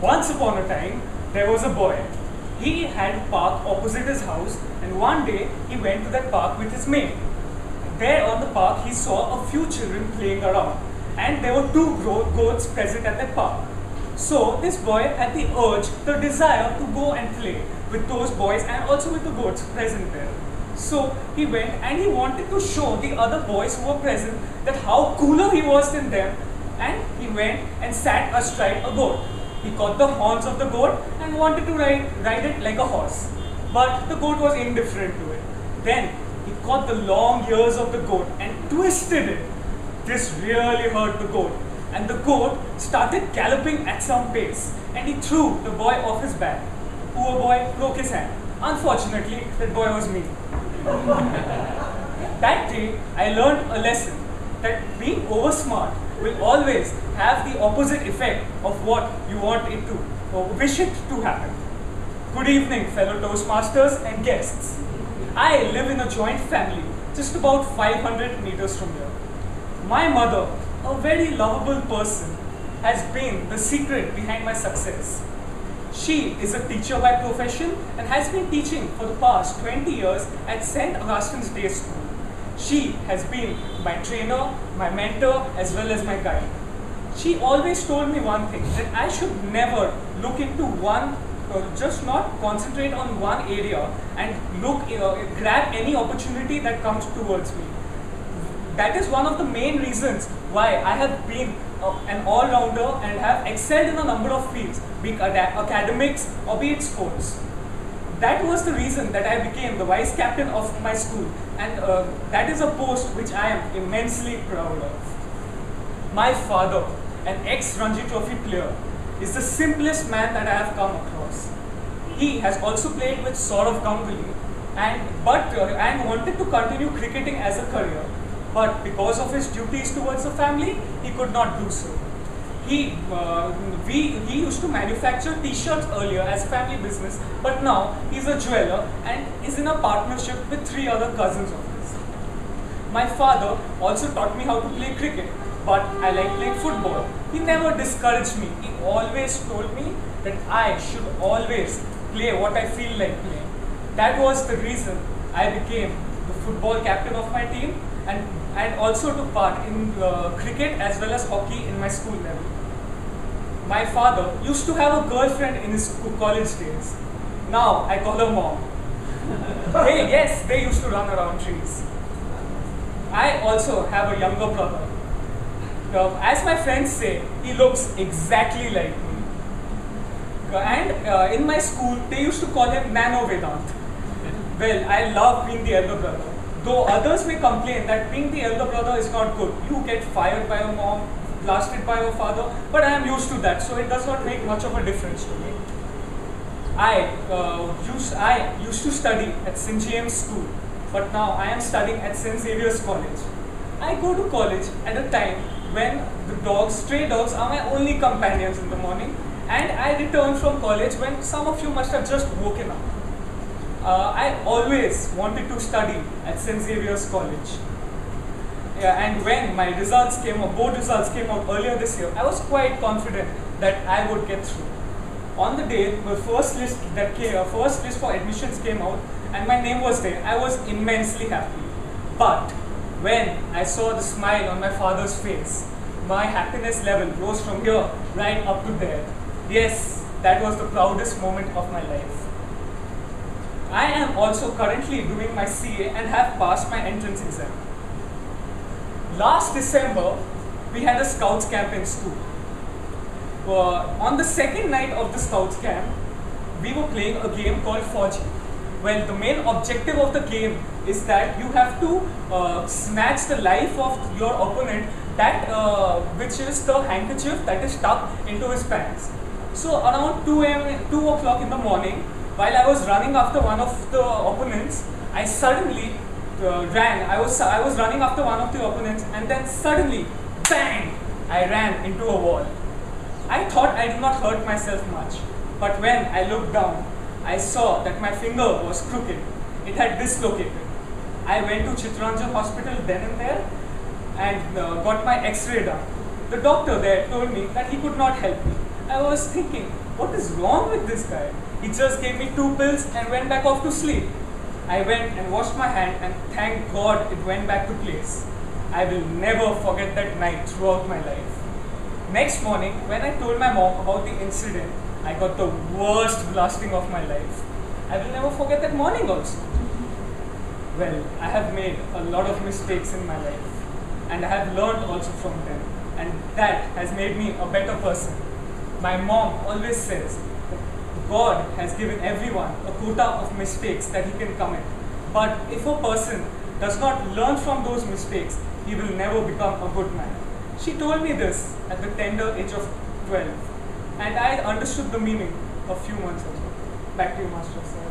Once upon a time, there was a boy. He had a park opposite his house, and one day he went to that park with his mate. There on the park, he saw a few children playing around, and there were two goats present at that park. So this boy had the urge, the desire to go and play with those boys and also with the goats present there. So he went and he wanted to show the other boys who were present that how cooler he was than them, and he went and sat astride a goat. He caught the horns of the goat and wanted to ride it like a horse. But the goat was indifferent to it. Then he caught the long ears of the goat and twisted it. This really hurt the goat, and the goat started galloping at some pace, and he threw the boy off his back. Poor boy broke his hand. Unfortunately, that boy was me. That day, I learned a lesson that being oversmart will always have the opposite effect of what you want it to or wish it to happen. Good evening, fellow Toastmasters and guests. I live in a joint family just about 500 meters from here. My mother, a very lovable person, has been the secret behind my success. She is a teacher by profession and has been teaching for the past 20 years at St. Augustine's Day School. She has been my trainer, my mentor, as well as my guide. She always told me one thing, that I should never look into one, just not concentrate on one area and grab any opportunity that comes towards me. That is one of the main reasons why I have been an all-rounder and have excelled in a number of fields, be it academics or be it sports. That was the reason that I became the vice captain of my school, and that is a post which I am immensely proud of. My father, an ex-Ranji Trophy player, is the simplest man that I have come across. He has also played with Saurav Ganguly and wanted to continue cricketing as a career, but because of his duties towards the family, he could not do so. He used to manufacture t-shirts earlier as family business, but now he's a jeweler and is in a partnership with 3 other cousins of his. My father also taught me how to play cricket, but I like playing football. He never discouraged me. He always told me that I should always play what I feel like playing. That was the reason I became the football captain of my team and also took part in cricket as well as hockey in my school level. My father used to have a girlfriend in his college days. Now I call her mom. Yes, they used to run around trees. I also have a younger brother. As my friends say, he looks exactly like me. And in my school, they used to call him Nano Vedant. Well, I love being the elder brother. Though others may complain that being the elder brother is not good. You get fired by your mom, blasted by your father, but I am used to that, so it does not make much of a difference to me. I used to study at St. James School, but now I am studying at St. Xavier's College. I go to college at a time when the stray dogs are my only companions in the morning, and I return from college when some of you must have just woken up. I always wanted to study at St. Xavier's College. And when my board results came out earlier this year, I was quite confident that I would get through. On the day the first list for admissions came out and my name was there, I was immensely happy. But when I saw the smile on my father's face, my happiness level rose from here right up to there. Yes, that was the proudest moment of my life. I am also currently doing my CA and have passed my entrance exam. Last December, we had a Scouts camp in school. On the second night of the Scouts camp, we were playing a game called Fauji. Well, the main objective of the game is that you have to snatch the life of your opponent, which is the handkerchief that is tucked into his pants. So around 2 o'clock in the morning, while I was running after one of the opponents, I suddenly ran. I was running after one of the opponents, and then suddenly, bang! I ran into a wall. I thought I did not hurt myself much, but when I looked down, I saw that my finger was crooked. It had dislocated. I went to Chittaranjan Hospital then and there and got my X-ray done. The doctor there told me that he could not help me. I was thinking, what is wrong with this guy? He just gave me 2 pills and went back off to sleep. I went and washed my hand and thank God it went back to place. I will never forget that night throughout my life. Next morning, when I told my mom about the incident, I got the worst blasting of my life. I will never forget that morning also. Well, I have made a lot of mistakes in my life and I have learned also from them, and that has made me a better person. My mom always says God has given everyone a quota of mistakes that he can commit. But if a person does not learn from those mistakes, he will never become a good man. She told me this at the tender age of 12, and I understood the meaning a few months ago. Back to you, Master Sir.